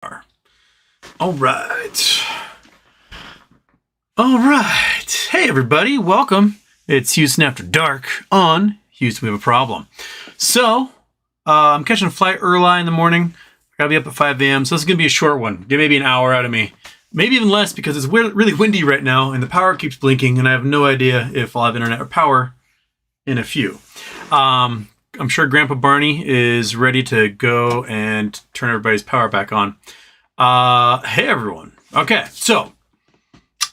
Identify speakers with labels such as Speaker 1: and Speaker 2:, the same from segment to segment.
Speaker 1: All right. Hey, everybody. Welcome. It's Houston After Dark on Houston We Have a Problem. So, I'm catching a flight early in the morning. I gotta be up at 5 a.m., so this is gonna be a short one. Get maybe an hour out of me. Maybe even less because it's really windy right now and the power keeps blinking and I have no idea if I'll have internet or power in a few. I'm sure Grandpa Barney is ready to go and turn everybody's power back on. Hey, everyone. Okay, so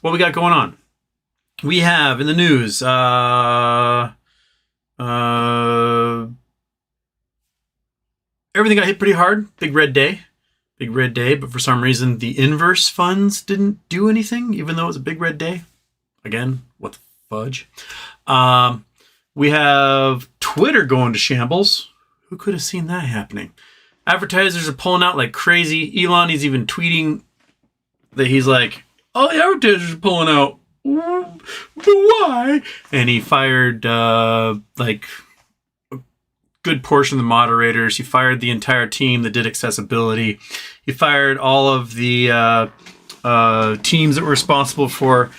Speaker 1: what we got going on? We have in the news, everything got hit pretty hard. Big red day, but for some reason the inverse funds didn't do anything, even though it was a big red day. Again, what the fudge? We have Twitter going to shambles. Who could have seen that happening? Advertisers are pulling out like crazy. Elon is even tweeting that he's like, all the advertisers are pulling out. But why? And he fired like a good portion of the moderators. He fired the entire team that did accessibility. He fired all of the teams that were responsible for,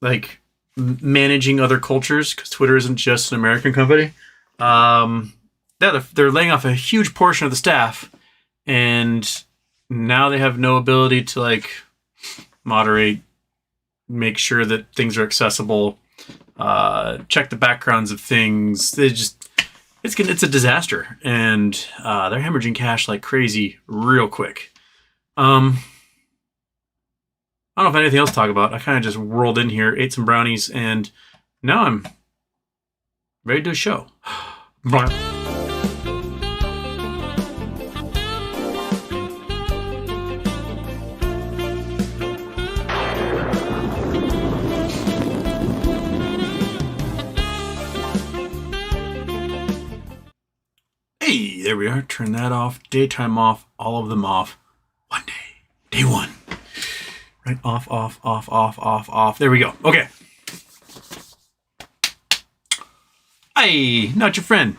Speaker 1: like managing other cultures, because Twitter isn't just an American company. They're laying off a huge portion of the staff, and now they have no ability to like moderate, make sure that things are accessible, check the backgrounds of things. It's a disaster, and they're hemorrhaging cash like crazy real quick. I don't know if anything else to talk about. I kind of just rolled in here, ate some brownies, and now I'm ready to do a show. Hey, there we are. Turn that off. Daytime off. All of them off. One day. Day one. Right, off. There we go. Okay. Hey, not your friend.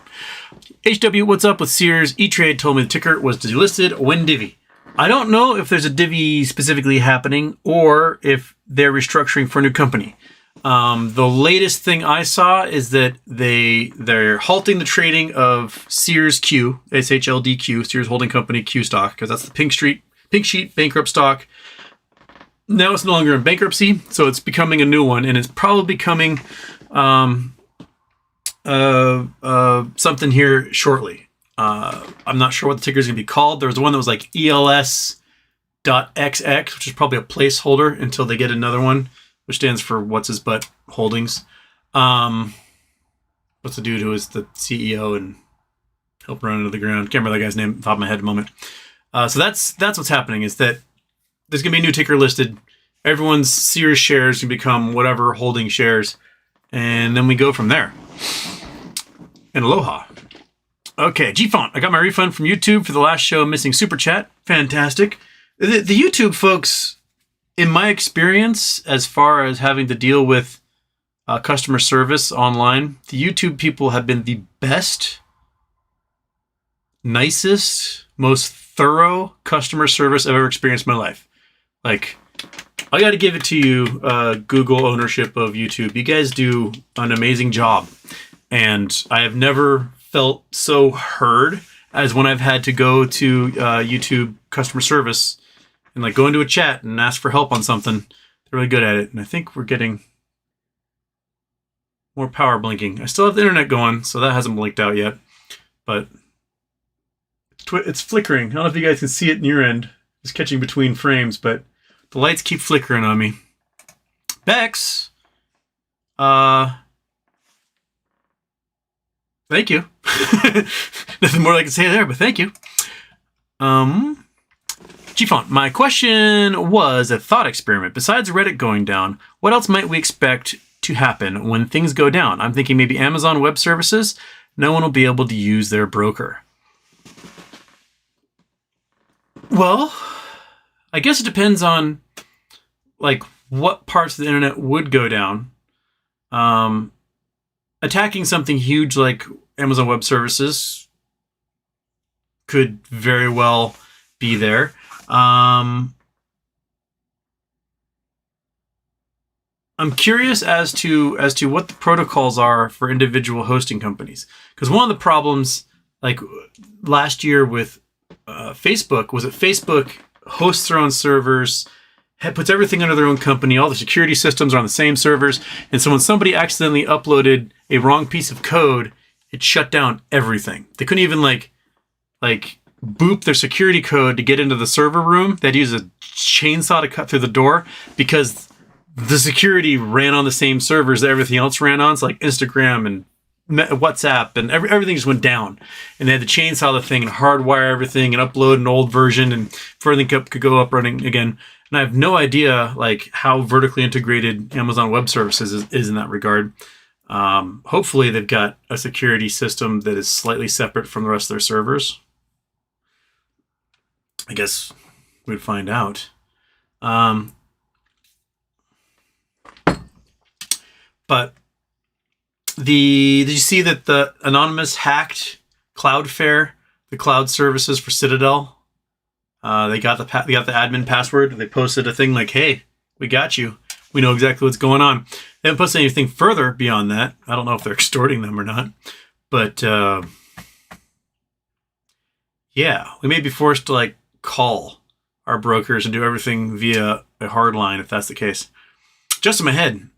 Speaker 1: HW, what's up with Sears? E-Trade told me the ticker was delisted when divvy. I don't know if there's a divvy specifically happening or if they're restructuring for a new company. The latest thing I saw is that they're halting the trading of Sears Q, SHLDQ, Sears Holding Company Q stock, because that's the pink sheet bankrupt stock. Now it's no longer in bankruptcy, so it's becoming a new one, and it's probably becoming something here shortly. I'm not sure what the ticker is going to be called. There was one that was like ELS.XX, which is probably a placeholder until they get another one, which stands for What's His Butt Holdings. What's the dude who is the CEO and helped run into the ground? Can't remember that guy's name off the top of my head at the moment. So that's what's happening, is that there's going to be a new ticker listed. Everyone's Sears shares can become whatever holding shares. And then we go from there. And aloha. Okay, G-Font. I got my refund from YouTube for the last show missing Super Chat. Fantastic. The YouTube folks, in my experience, as far as having to deal with customer service online, the YouTube people have been the best, nicest, most thorough customer service I've ever experienced in my life. Like, I got to give it to you, Google ownership of YouTube. You guys do an amazing job. And I have never felt so heard as when I've had to go to YouTube customer service and like go into a chat and ask for help on something. They're really good at it. And I think we're getting more power blinking. I still have the internet going, so that hasn't blinked out yet. But it's flickering. I don't know if you guys can see it in your end. It's catching between frames, but the lights keep flickering on me. Bex, thank you. Nothing more I can say there, but thank you. G-Font, my question was a thought experiment. Besides Reddit going down, what else might we expect to happen when things go down? I'm thinking maybe Amazon Web Services. No one will be able to use their broker. Well, I guess it depends on like what parts of the internet would go down. Attacking something huge like Amazon Web Services could very well be there. I'm curious as to what the protocols are for individual hosting companies, because one of the problems, like last year with Facebook, was that Facebook hosts their own servers, puts everything under their own company. All the security systems are on the same servers, and so when somebody accidentally uploaded a wrong piece of code, it shut down everything. They couldn't even like boop their security code to get into the server room. They'd use a chainsaw to cut through the door because the security ran on the same servers that everything else ran on. So like Instagram and WhatsApp and everything just went down. And they had to chainsaw the thing and hardwire everything and upload an old version and before everything could go up running again. And I have no idea like how vertically integrated Amazon Web Services is in that regard. Hopefully they've got a security system that is slightly separate from the rest of their servers. I guess we'd find out. But did you see that the Anonymous hacked Cloudflare, the cloud services for Citadel? They got the admin password. They posted a thing like, "Hey, we got you. We know exactly what's going on." They haven't posted anything further beyond that. I don't know if they're extorting them or not, but yeah, we may be forced to like call our brokers and do everything via a hard line if that's the case. Just in my head.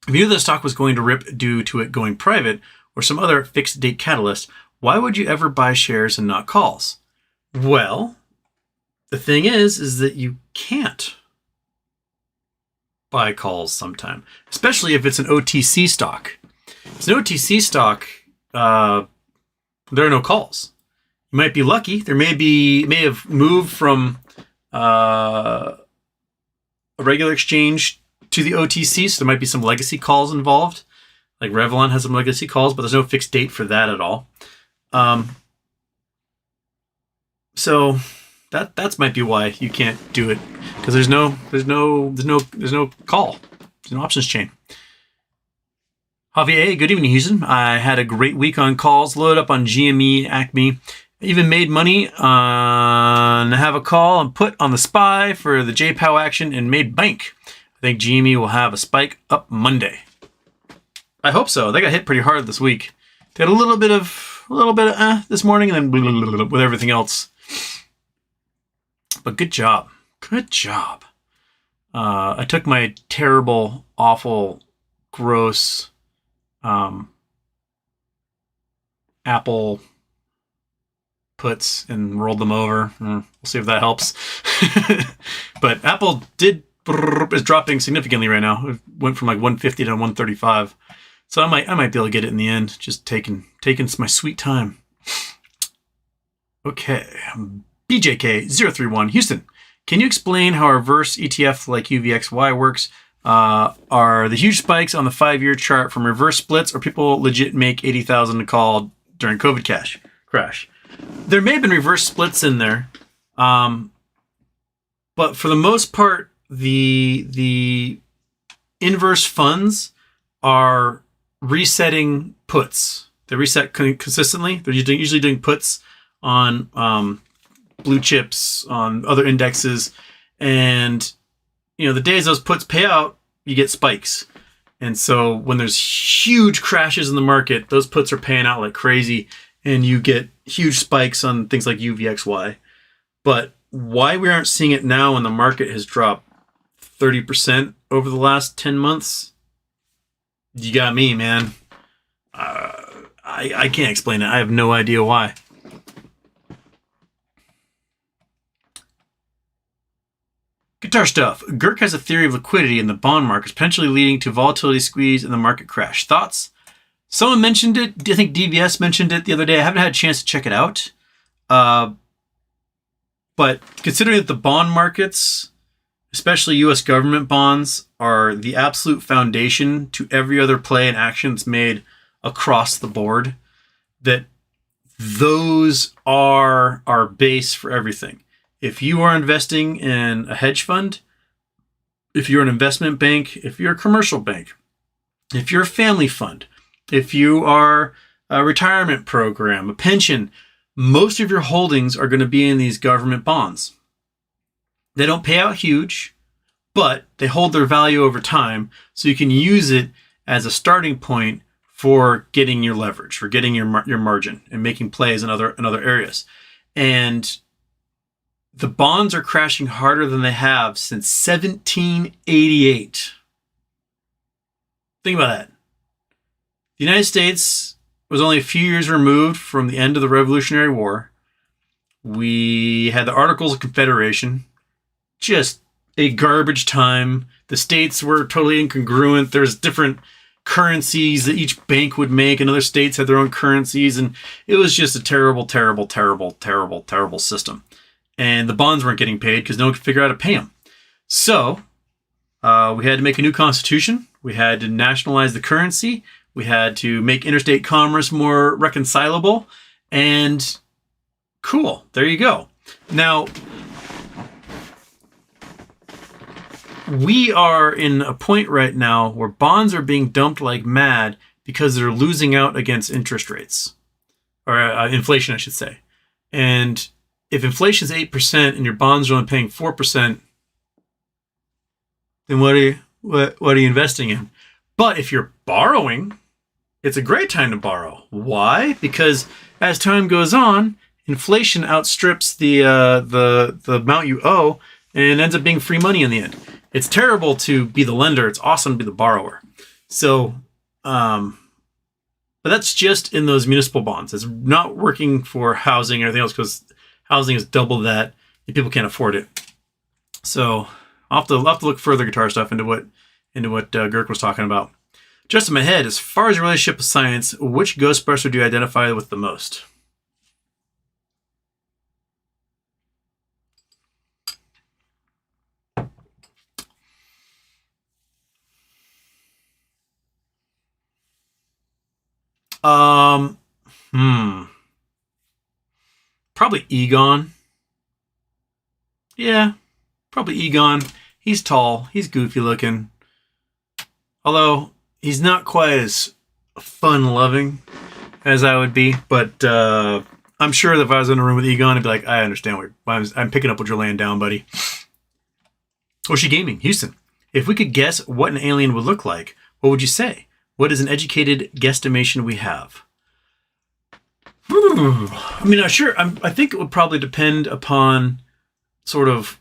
Speaker 1: If you knew the stock was going to rip due to it going private or some other fixed date catalyst, why would you ever buy shares and not calls? Well, the thing is that you can't buy calls sometime, especially if it's an OTC stock. If it's an OTC stock, there are no calls. You might be lucky. There may have moved from a regular exchange to the OTC, so there might be some legacy calls involved. Like Revlon has some legacy calls, but there's no fixed date for that at all. So that's might be why you can't do it, because there's no call. There's no options chain. Javier, good evening, Houston. I had a great week on calls. Load up on GME, Acme. Even made money on have a call and put on the SPY for the JPOW action and made bank. I think GME will have a spike up Monday. I hope so. They got hit pretty hard this week. They had a little bit of this morning, and then with everything else. But good job. Good job. I took my terrible, awful, gross Apple puts and rolled them over. We'll see if that helps. But Apple is dropping significantly right now. It went from like 150 to 135. So I might be able to get it in the end. Just taking my sweet time. Okay. BJK031 Houston. Can you explain how a reverse ETF like UVXY works? Are the huge spikes on the 5-year chart from reverse splits, or people legit make 80,000 to call during COVID crash? There may have been reverse splits in there. But for the most part, the inverse funds are resetting puts. They reset consistently. They're usually doing puts on blue chips, on other indexes, and the days those puts pay out, you get spikes. And so when there's huge crashes in the market, those puts are paying out like crazy, and you get huge spikes on things like UVXY. But why we aren't seeing it now when the market has dropped 30% over the last 10 months, you got me, man. I can't explain it. I have no idea why. Guitar stuff. Girk has a theory of liquidity in the bond markets, potentially leading to volatility squeeze and the market crash. Thoughts? Someone mentioned it. I think DVS mentioned it the other day. I haven't had a chance to check it out. But considering that the bond markets, especially U.S. government bonds, are the absolute foundation to every other play and action that's made across the board, that those are our base for everything. If you are investing in a hedge fund, if you're an investment bank, if you're a commercial bank, if you're a family fund, if you are a retirement program, a pension, most of your holdings are going to be in these government bonds. They don't pay out huge, but they hold their value over time, so you can use it as a starting point for getting your leverage, for getting your margin, and making plays in other areas. And the bonds are crashing harder than they have since 1788. Think about that. The United States was only a few years removed from the end of the Revolutionary War. We had the Articles of Confederation, just a garbage time. The states were totally incongruent. There's different currencies that each bank would make, and other states had their own currencies, and it was just a terrible system. And the bonds weren't getting paid because no one could figure out how to pay them. So we had to make a new constitution. We had to nationalize the currency. We had to make interstate commerce more reconcilable. And cool, there you go. Now, we are in a point right now where bonds are being dumped like mad because they're losing out against interest rates, or inflation, I should say. And if inflation is 8% and your bonds are only paying 4%, then what are you investing in? But if you're borrowing, it's a great time to borrow. Why? Because as time goes on, inflation outstrips the amount you owe, and ends up being free money in the end. It's terrible to be the lender. It's awesome to be the borrower. So, but that's just in those municipal bonds. It's not working for housing or anything else, because housing is double that and people can't afford it. So I'll have to look further guitar stuff into what Girk was talking about. Just in my head, as far as your relationship with science, which Ghostbuster do you identify with the most? Probably Egon. Yeah, probably Egon. He's tall. He's goofy looking. Although he's not quite as fun-loving as I would be. But I'm sure that if I was in a room with Egon, I'd be like, I understand I'm picking up what you're laying down, buddy. Oshi Gaming, Houston. If we could guess what an alien would look like, what would you say? What is an educated guesstimation we have? I mean, I think it would probably depend upon sort of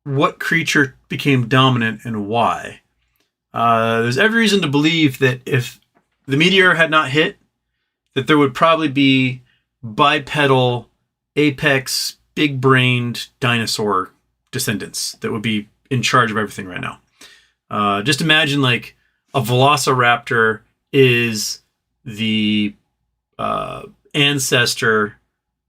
Speaker 1: what creature became dominant and why. There's every reason to believe that if the meteor had not hit, that there would probably be bipedal, apex, big-brained dinosaur descendants that would be in charge of everything right now. Just imagine like a velociraptor is the ancestor,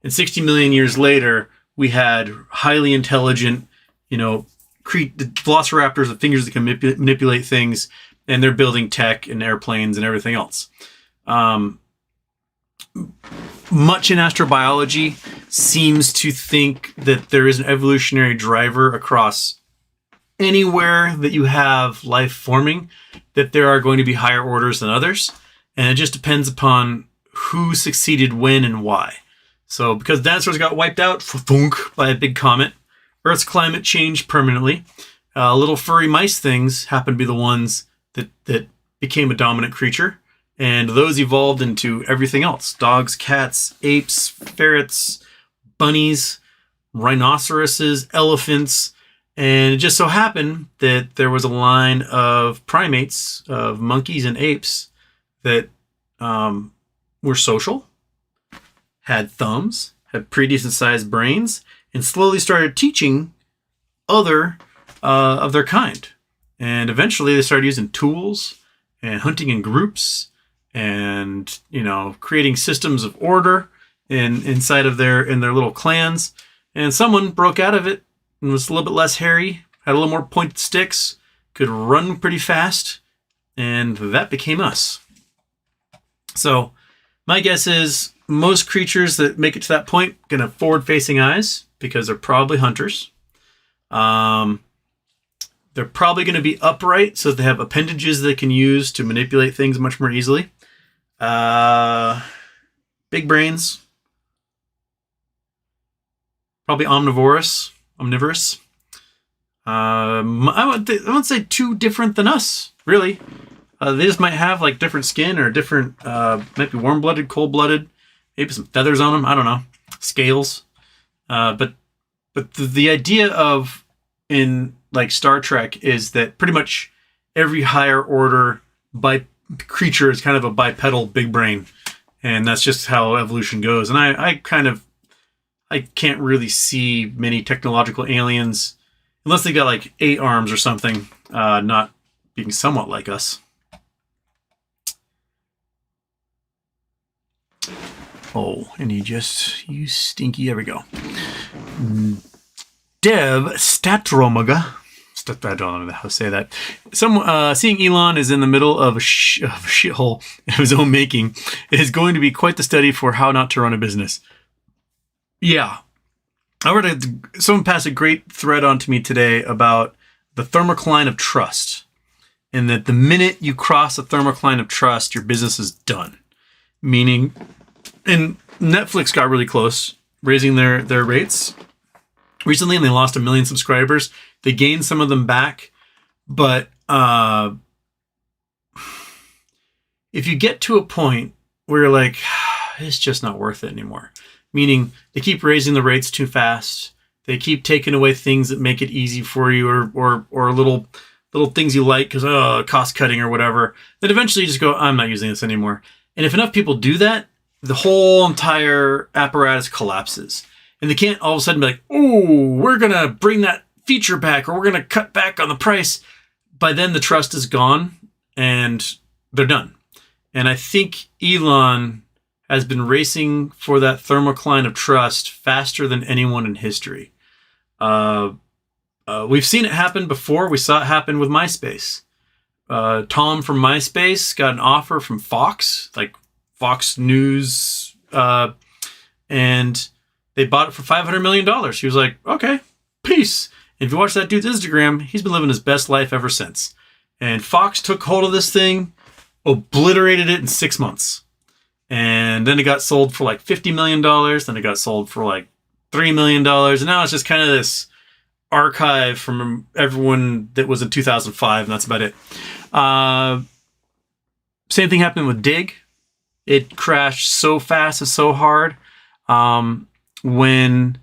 Speaker 1: and 60 million years later, we had highly intelligent, the velociraptors with fingers that can manipulate things, and they're building tech and airplanes and everything else. Much in astrobiology seems to think that there is an evolutionary driver across anywhere that you have life forming, that there are going to be higher orders than others. And it just depends upon who succeeded when and why. So because dinosaurs got wiped out by a big comet, Earth's climate changed permanently. Little furry mice things happen to be the ones that became a dominant creature. And those evolved into everything else. Dogs, cats, apes, ferrets, bunnies, rhinoceroses, elephants. And it just so happened that there was a line of primates, of monkeys and apes, that were social, had thumbs, had pretty decent sized brains, and slowly started teaching other of their kind. And eventually they started using tools and hunting in groups and, creating systems of order inside of their little clans. And someone broke out of it and was a little bit less hairy, had a little more pointed sticks, could run pretty fast, and that became us. So my guess is most creatures that make it to that point going to have forward-facing eyes because they're probably hunters. They're probably going to be upright so that they have appendages they can use to manipulate things much more easily. big brains, probably omnivorous. I wouldn't say too different than us, really. They just might have like different skin or different, might be warm-blooded, cold-blooded, maybe some feathers on them. I don't know, scales. But the idea of in like Star Trek is that pretty much every higher order creature is kind of a bipedal big brain, and that's just how evolution goes. And I can't really see many technological aliens unless they got like 8 arms or something, not being somewhat like us. Oh, and you stinky. There we go. Dev Statromaga. I don't know how to say that. Seeing Elon is in the middle of a shithole of his own making is going to be quite the study for how not to run a business. Yeah. Someone passed a great thread on to me today about the thermocline of trust. And that the minute you cross the thermocline of trust, your business is done. Meaning, and Netflix got really close, raising their rates recently, and they lost 1 million subscribers. They gained some of them back, but if you get to a point where you're like, it's just not worth it anymore, meaning they keep raising the rates too fast, they keep taking away things that make it easy for you, or little things you like because cost cutting or whatever, then eventually you just go, I'm not using this anymore. And if enough people do that, the whole entire apparatus collapses. And they can't all of a sudden be like, oh, we're going to bring that feature back, or we're going to cut back on the price. By then, the trust is gone, and they're done. And I think Elon has been racing for that thermocline of trust faster than anyone in history. We've seen it happen before. We saw it happen with MySpace. Tom from MySpace got an offer from Fox, like Fox News, and they bought it for $500 million. He was like, okay, peace. And if you watch that dude's Instagram, he's been living his best life ever since. And Fox took hold of this thing, obliterated it in 6 months. And then it got sold for like $50 million. Then it got sold for like $3 million. And now it's just kind of this archive from everyone that was in 2005. And that's about it. Same thing happened with Dig. It crashed so fast and so hard. When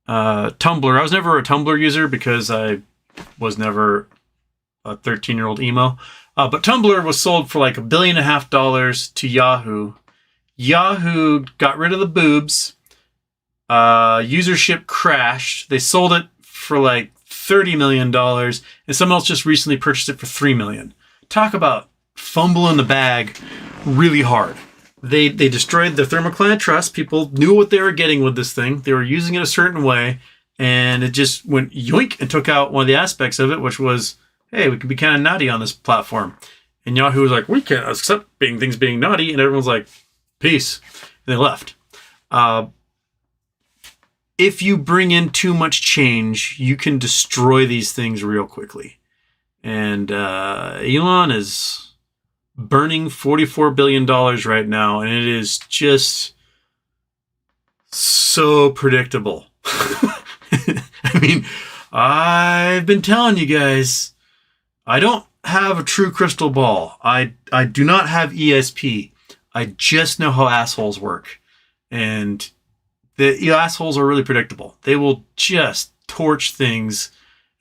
Speaker 1: Tumblr, I was never a Tumblr user because I was never a 13-year-old emo. But Tumblr was sold for like $1.5 billion to Yahoo. Yahoo got rid of the boobs. Usership crashed. They sold it for like $30 million, and someone else just recently purchased it for $3 million. Talk about fumbling the bag really hard. They destroyed the thermocline of trust. People knew what they were getting with this thing. They were using it a certain way, and it just went yoink and took out one of the aspects of it, which was, hey, we can be kind of naughty on this platform. And Yahoo was like, we can't accept things being naughty, and everyone's like, peace. And they left. If you bring in too much change, you can destroy these things real quickly. And Elon is burning $44 billion right now, and it is just so predictable. I mean, I've been telling you guys, I don't have a true crystal ball. I do not have ESP. I just know how assholes work. And the assholes are really predictable. They will just torch things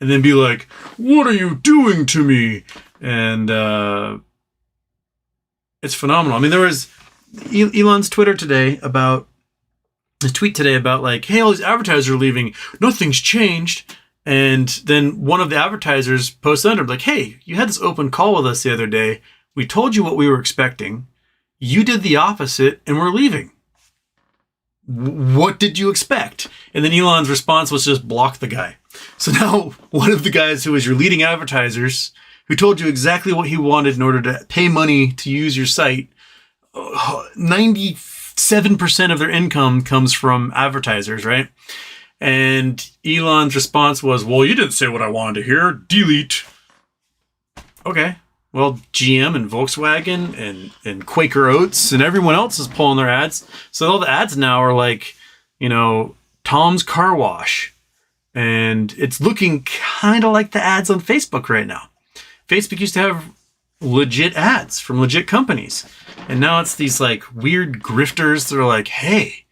Speaker 1: and then be like, what are you doing to me? And it's phenomenal. I mean, there was Elon's tweet today about like, hey, all these advertisers are leaving. Nothing's changed. And then one of the advertisers posts under like, hey, you had this open call with us the other day. We told you what we were expecting. You did the opposite and we're leaving. What did you expect? And then Elon's response was just block the guy. So now one of the guys who was your leading advertisers, who told you exactly what he wanted in order to pay money to use your site, 97% of their income comes from advertisers, right? And Elon's response was, well, you didn't say what I wanted to hear. Delete. Okay. Well, GM and Volkswagen and Quaker Oats and everyone else is pulling their ads. So all the ads now are like, Tom's Car Wash. And it's looking kind of like the ads on Facebook right now. Facebook used to have legit ads from legit companies. And now it's these like weird grifters that are like, hey,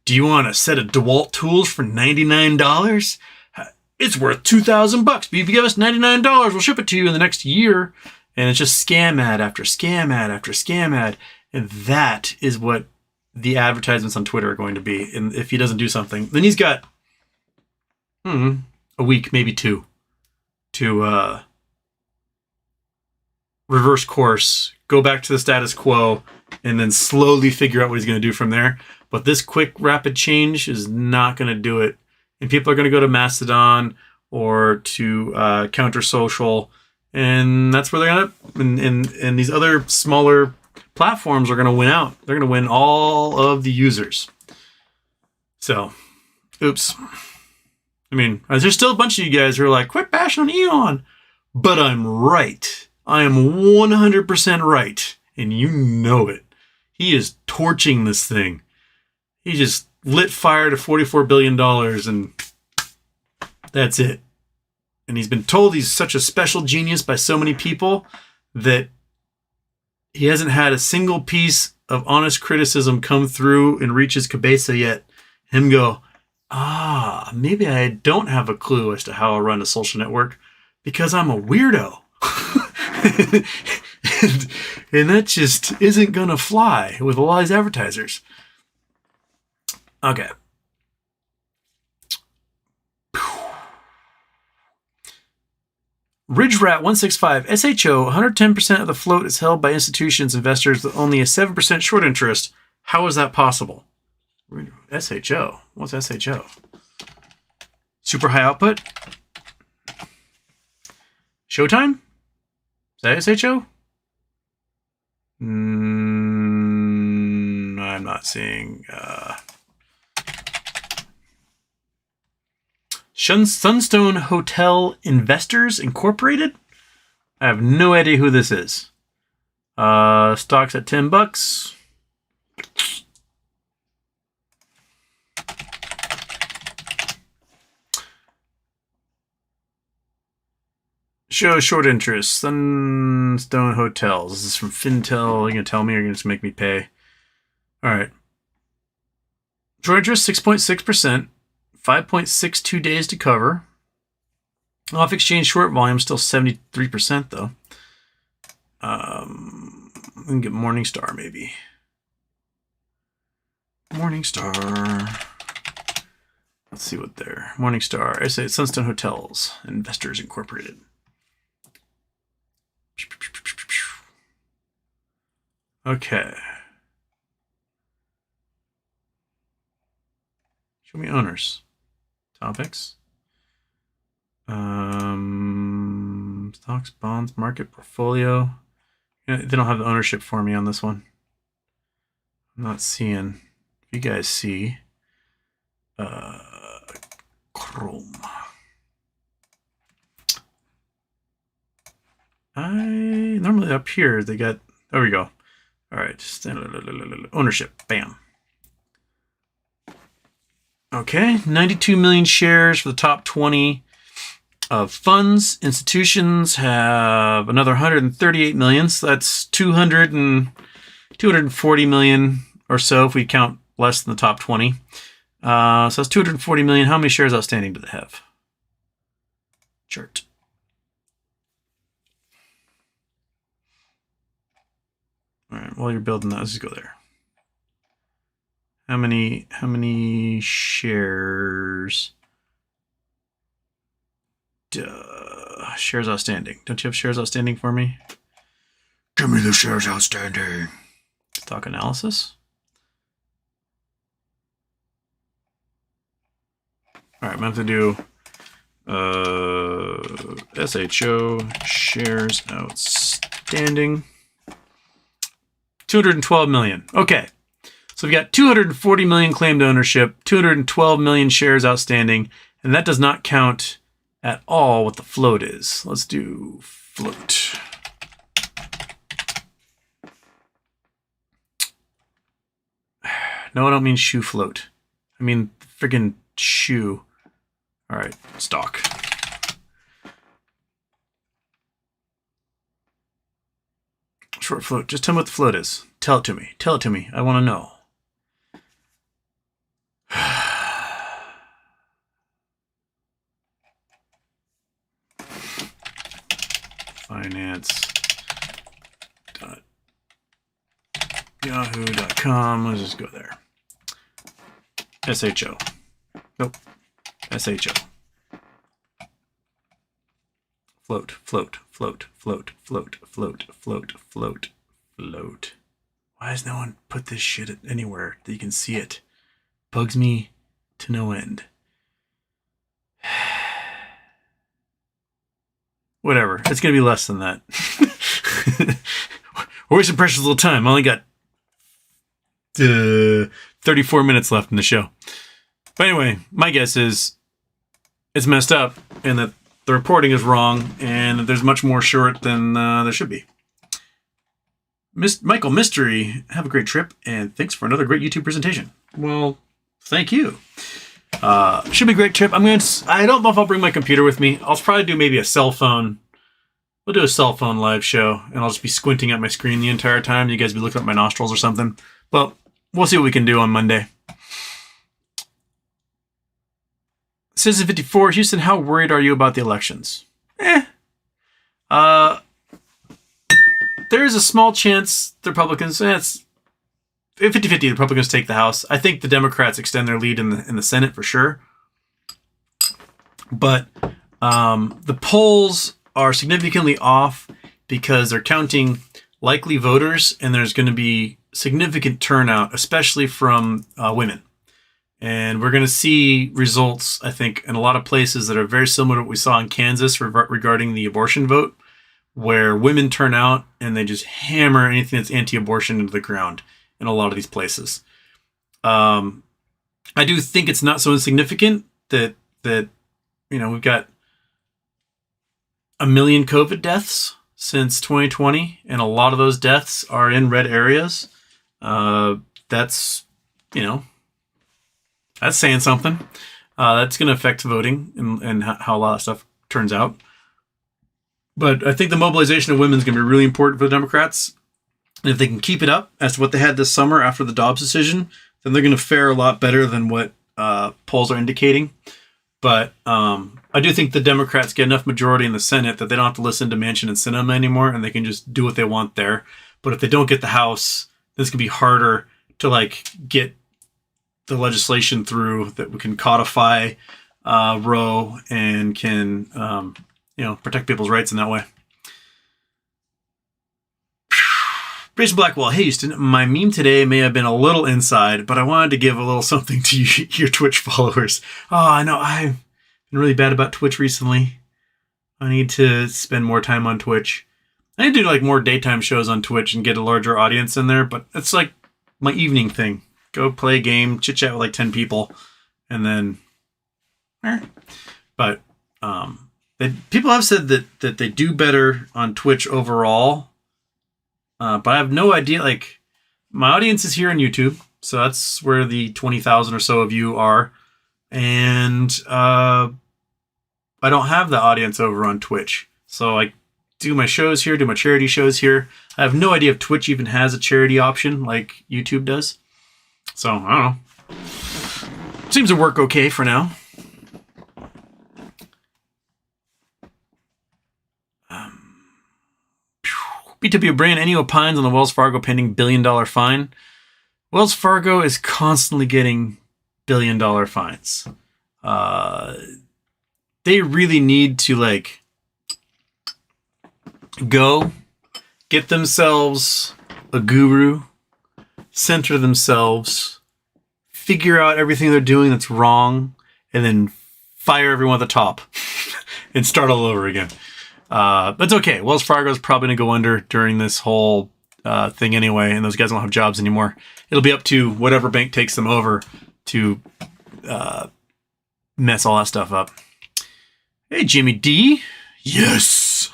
Speaker 1: do you want a set of DeWalt tools for $99? It's worth $2,000, but if you give us $99, we'll ship it to you in the next year. And it's just scam ad after scam ad after scam ad. And that is what the advertisements on Twitter are going to be. And if he doesn't do something, then he's got a week, maybe two, to reverse course, go back to the status quo, and then slowly figure out what he's going to do from there. But this quick, rapid change is not going to do it. And people are going to go to Mastodon or to Counter Social, and that's where they're going to. And these other smaller platforms are going to win out. They're going to win all of the users. So, oops. I mean, there's still a bunch of you guys who are like, quit bashing on Elon. But I'm right. I am 100% right. And you know it. He is torching this thing. He just lit fire to $44 billion and that's it. And he's been told he's such a special genius by so many people that he hasn't had a single piece of honest criticism come through and reach his cabeza yet. Him go, maybe I don't have a clue as to how I run a social network because I'm a weirdo. and that just isn't going to fly with a lot of these advertisers. Okay. RidgeRat165, SHO, 110% of the float is held by institutions, investors with only a 7% short interest. How is that possible? SHO. What's SHO? Super high output? Showtime? Is that SHO? I'm not seeing. Sunstone Hotel Investors Incorporated? I have no idea who this is. Stocks at $10. Show short interest. Sunstone Hotels. This is from Fintel. Are you going to tell me or are you going to just make me pay? All right. Short interest, 6.6%. 5.62 days to cover. Off exchange short volume, still 73% though. We can get Morningstar maybe. Morningstar. Let's see what they're. Morningstar. I say Sunstone Hotels Investors Incorporated. Okay. Show me owners. Topics. Stocks, bonds, market, portfolio. They don't have the ownership for me on this one. I'm not seeing. If you guys see, Chrome. Normally up here they got. There we go. All right, ownership. Bam. Okay, 92 million shares for the top 20 of funds. Institutions have another 138 million, so that's 240 million or so if we count less than the top 20. So that's 240 million. How many shares outstanding do they have? Chart. All right, while you're building that, let's just go there. How many shares? Shares outstanding. Don't you have shares outstanding for me? Give me the shares outstanding. Stock analysis. All right, I'm going to have to do SHO shares outstanding. 212 million. Okay. So we've got 240 million claimed ownership, 212 million shares outstanding, and that does not count at all what the float is. Let's do float. No, I don't mean shoe float. I mean friggin' shoe. All right, stock. Short float. Just tell me what the float is. Tell it to me. Tell it to me. I want to know. Finance.yahoo.com. Let's just go there. SHO. Nope. SHO. Float, float, float, float, float, float, float, float, float. Why has no one put this shit anywhere that you can see it? Bugs me to no end. Whatever. It's going to be less than that. We're wasting precious little time. I only got 34 minutes left in the show. But anyway, my guess is it's messed up and that the reporting is wrong and that there's much more short than there should be. Michael Mystery, have a great trip and thanks for another great YouTube presentation. Well, thank you. Should be a great trip. I don't know if I'll bring my computer with me. I'll probably do maybe a cell phone. We'll do a cell phone live show and I'll just be squinting at my screen the entire time. You guys be looking at my nostrils or something. But we'll see what we can do on Monday. Citizen 54, Houston, how worried are you about the elections? There's a small chance the Republicans, it's 50-50, the Republicans take the House. I think the Democrats extend their lead in the Senate for sure. But the polls are significantly off because they're counting likely voters and there's going to be significant turnout, especially from women. And we're going to see results, I think, in a lot of places that are very similar to what we saw in Kansas regarding the abortion vote, where women turn out and they just hammer anything that's anti-abortion into the ground in a lot of these places. I do think it's not so insignificant that we've got 1 million COVID deaths since 2020, and a lot of those deaths are in red areas. That's saying something. That's going to affect voting and how a lot of stuff turns out. But I think the mobilization of women is going to be really important for the Democrats. And if they can keep it up as to what they had this summer after the Dobbs decision, then they're going to fare a lot better than what polls are indicating. But I do think the Democrats get enough majority in the Senate that they don't have to listen to Manchin and Sinema anymore, and they can just do what they want there. But if they don't get the House, then it's going to be harder to get the legislation through that we can codify Roe and can protect people's rights in that way. Jason Blackwell, hey Houston, my meme today may have been a little inside, but I wanted to give a little something to your Twitch followers. Oh, I know I've been really bad about Twitch recently. I need to spend more time on Twitch. I need to do more daytime shows on Twitch and get a larger audience in there, but it's my evening thing. Go play a game, chit chat with 10 people, and then. But people have said that they do better on Twitch overall. But I have no idea. My audience is here on YouTube, so that's where the 20,000 or so of you are, and I don't have the audience over on Twitch. So I do my shows here, do my charity shows here. I have no idea if Twitch even has a charity option like YouTube does. So I don't know. Seems to work okay for now. BW Brand, any opines on the Wells Fargo pending $1 billion fine? Wells Fargo is constantly getting $1 billion fines. They really need to go get themselves a guru, center themselves, figure out everything they're doing that's wrong, and then fire everyone at the top and start all over again. But it's okay. Wells Fargo is probably going to go under during this whole thing anyway, and those guys won't have jobs anymore. It'll be up to whatever bank takes them over to mess all that stuff up. Hey, Jimmy D. Yes.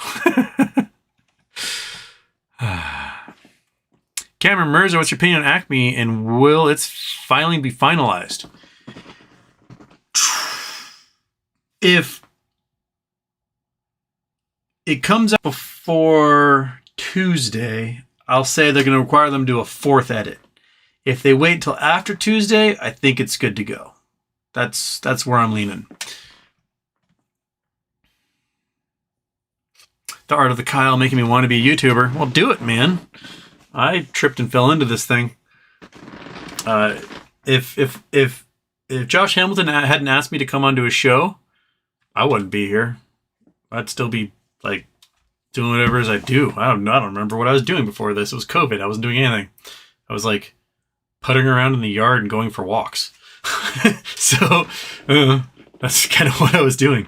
Speaker 1: Kevin Cameron Merzer, what's your opinion on Acme, and will its filing be finalized? If it comes out before Tuesday, I'll say they're going to require them to do a 4th edit. If they wait until after Tuesday, I think it's good to go. That's where I'm leaning. The art of the Kyle making me want to be a YouTuber. Well, do it, man. I tripped and fell into this thing. If Josh Hamilton hadn't asked me to come onto his show, I wouldn't be here. I'd still be like doing whatever as I do. I don't remember what I was doing before this. It was COVID. I wasn't doing anything. I was like putting around in the yard and going for walks. So that's kind of what I was doing.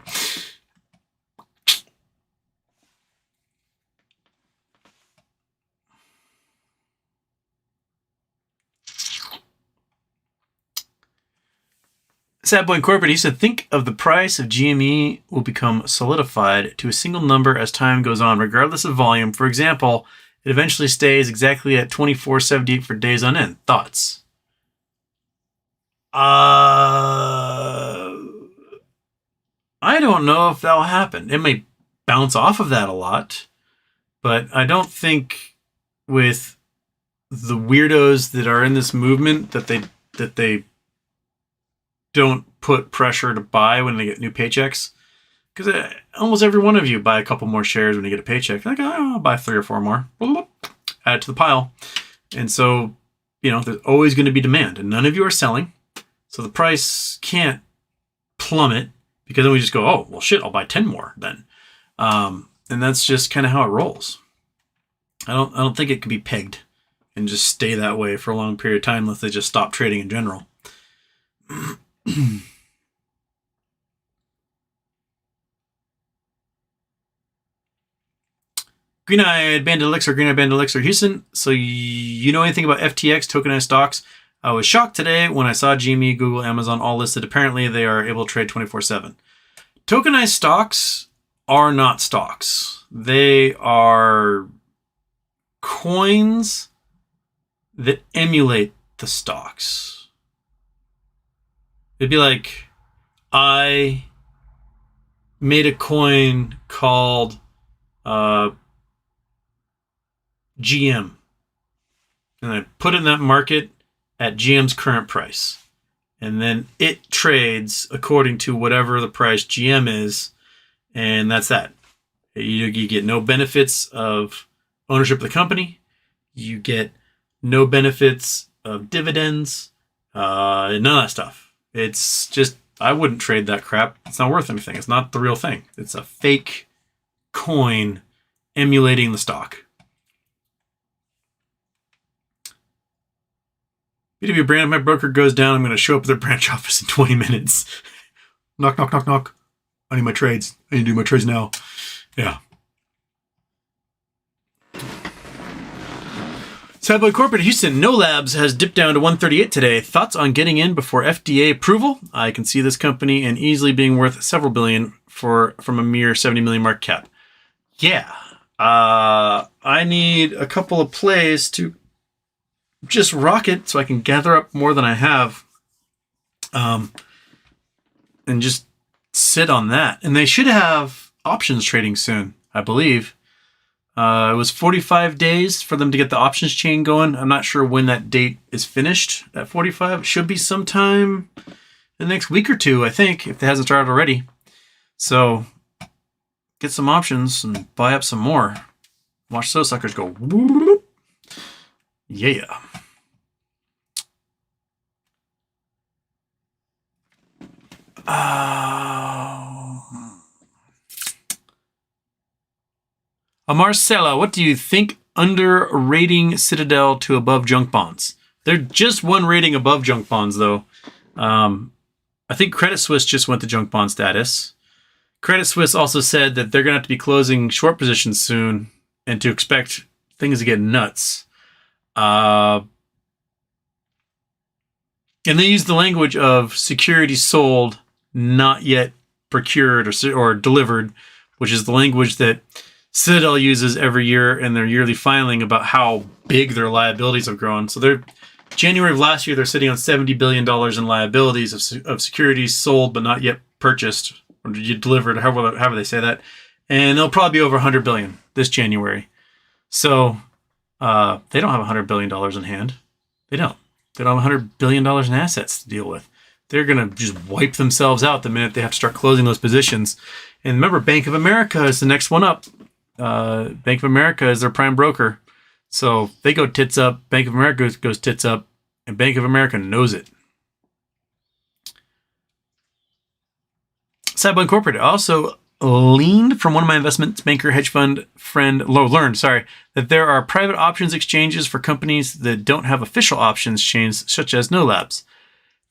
Speaker 1: Sad Boy Incorporated, he said, think of the price of GME will become solidified to a single number as time goes on, regardless of volume. For example, it eventually stays exactly at $24.78 for days on end. Thoughts? I don't know if that'll happen. It may bounce off of that a lot, but I don't think with the weirdos that are in this movement that they don't put pressure to buy when they get new paychecks. Because almost every one of you buy a couple more shares when you get a paycheck. Like, oh, I'll buy 3 or 4 more. Add it to the pile. And so, there's always going to be demand. And none of you are selling. So the price can't plummet. Because then we just go, oh, well, shit, I'll buy 10 more then. And that's just kind of how it rolls. I don't think it could be pegged and just stay that way for a long period of time unless they just stop trading in general. Green-eyed Bandit Elixir, Houston. So you know anything about FTX, tokenized stocks? I was shocked today when I saw GME, Google, Amazon all listed. Apparently they are able to trade 24/7. Tokenized stocks are not stocks. They are coins that emulate the stocks. It'd be like, I made a coin called GM. And I put it in that market at GM's current price. And then it trades according to whatever the price GM is. And that's that. You get no benefits of ownership of the company. You get no benefits of dividends. None of that stuff. It's just, I wouldn't trade that crap. It's not worth anything. It's not the real thing. It's a fake coin emulating the stock. BW Brand, my broker goes down. I'm going to show up at their branch office in 20 minutes. Knock, knock, knock, knock. I need my trades. I need to do my trades now. Yeah. Sadboy Corporate Houston, No Labs has dipped down to 138 today. Thoughts on getting in before FDA approval? I can see this company and easily being worth several billion from a mere 70 million market cap. Yeah. I need a couple of plays to just rock it so I can gather up more than I have. And just sit on that. And they should have options trading soon, I believe. It was 45 days for them to get the options chain going. I'm not sure when that date is finished at 45. It should be sometime in the next week or two, I think, if it hasn't started already. So get some options and buy up some more. Watch those suckers go. Whoop. Yeah. Marcella, what do you think underrating Citadel to above junk bonds? They're just one rating above junk bonds, though. I think Credit Suisse just went to junk bond status. Credit Suisse also said that they're going to have to be closing short positions soon and to expect things to get nuts. And they use the language of security sold, not yet procured or delivered, which is the language that Citadel uses every year in their yearly filing about how big their liabilities have grown. So they're January of last year, they're sitting on $70 billion in liabilities of securities sold but not yet purchased or delivered, however they say that. And they'll probably be over $100 billion this January. So they don't have $100 billion in hand. They don't. They don't have $100 billion in assets to deal with. They're going to just wipe themselves out the minute they have to start closing those positions. And remember, Bank of America is the next one up. Bank of America is their prime broker. So they go tits up, Bank of America goes tits up, and Bank of America knows it. Sidebone Incorporated also learned from one of my investment banker hedge fund friend, learned that there are private options exchanges for companies that don't have official options chains, such as No Labs.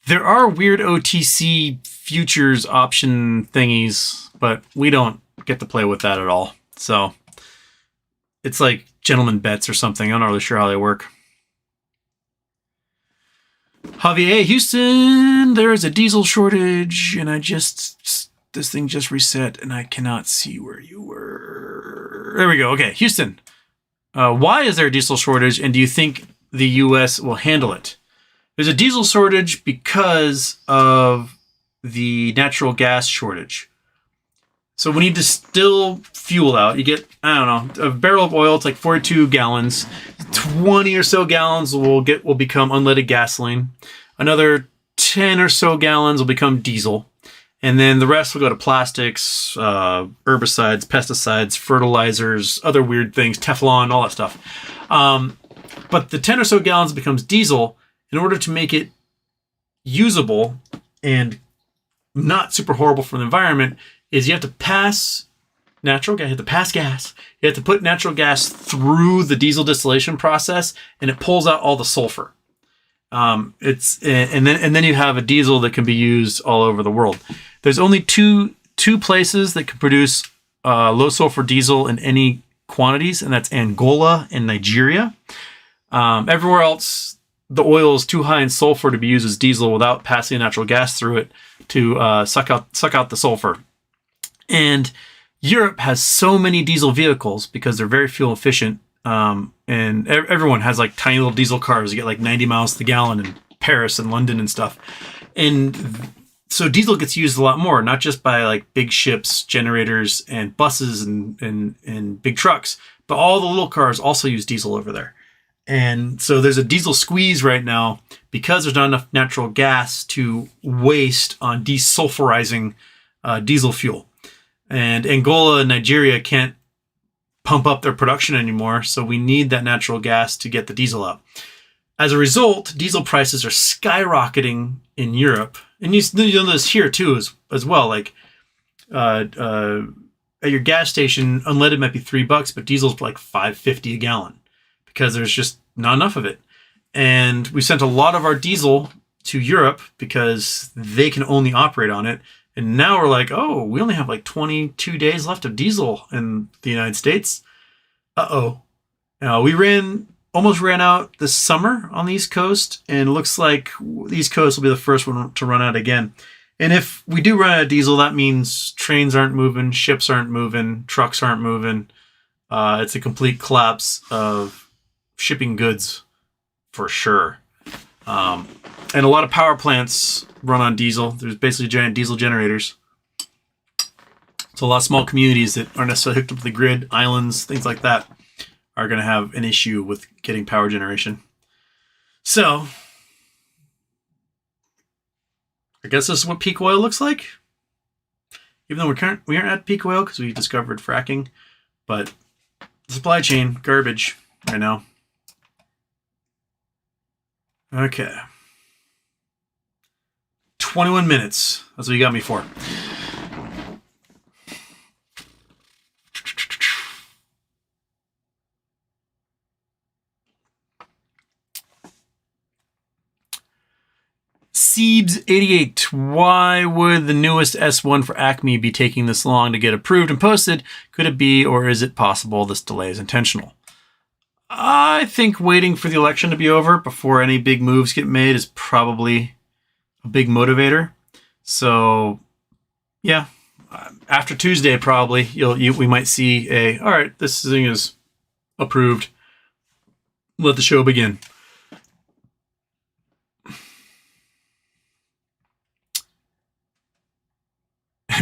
Speaker 1: There are weird OTC futures option thingies, but we don't get to play with that at all. So it's like gentleman bets or something. I'm not really sure how they work. Javier, Houston, there is a diesel shortage, and this thing just reset, and I cannot see where you were. There we go. Okay, Houston. Why is there a diesel shortage, and do you think the U.S. will handle it? There's a diesel shortage because of the natural gas shortage. So when you distill fuel out, you get, I don't know, a barrel of oil, it's like 42 gallons. 20 or so gallons will become unleaded gasoline. Another 10 or so gallons will become diesel. And then the rest will go to plastics, herbicides, pesticides, fertilizers, other weird things, Teflon, all that stuff. But the 10 or so gallons becomes diesel. In order to make it usable and not super horrible for the environment, is you have to pass natural gas. You have to pass gas. You have to put natural gas through the diesel distillation process, and it pulls out all the sulfur. And then you have a diesel that can be used all over the world. There's only two places that can produce low sulfur diesel in any quantities, and that's Angola and Nigeria. Everywhere else, the oil is too high in sulfur to be used as diesel without passing natural gas through it to suck out the sulfur. And Europe has so many diesel vehicles because they're very fuel efficient. And everyone has like tiny little diesel cars. You get like 90 miles to the gallon in Paris and London and stuff. And so diesel gets used a lot more, not just by like big ships, generators, and buses and big trucks, but all the little cars also use diesel over there. And so there's a diesel squeeze right now because there's not enough natural gas to waste on desulfurizing diesel fuel. And Angola and Nigeria can't pump up their production anymore, so we need that natural gas to get the diesel out. As a result, diesel prices are skyrocketing in Europe. And you'll know this here too as well. Like at your gas station, unleaded might be $3, but diesel's like $5.50 a gallon because there's just not enough of it. And we sent a lot of our diesel to Europe because they can only operate on it. And now we're like, oh, we only have like 22 days left of diesel in the United States. We almost ran out this summer on the East Coast, and it looks like the East Coast will be the first one to run out again. And if we do run out of diesel, that means trains aren't moving, ships aren't moving, trucks aren't moving. It's a complete collapse of shipping goods for sure. And a lot of power plants run on diesel. There's basically giant diesel generators. So a lot of small communities that aren't necessarily hooked up to the grid, islands, things like that, are going to have an issue with getting power generation. So I guess this is what peak oil looks like. Even though we aren't at peak oil because we discovered fracking, but the supply chain, garbage right now. Okay. 21 minutes. That's what you got me for. Seebs88. Why would the newest S1 for Acme be taking this long to get approved and posted? Could it be, or is it possible this delay is intentional? I think waiting for the election to be over before any big moves get made is probably a big motivator. So, yeah, after Tuesday, probably we might see all right, this thing is approved. Let the show begin.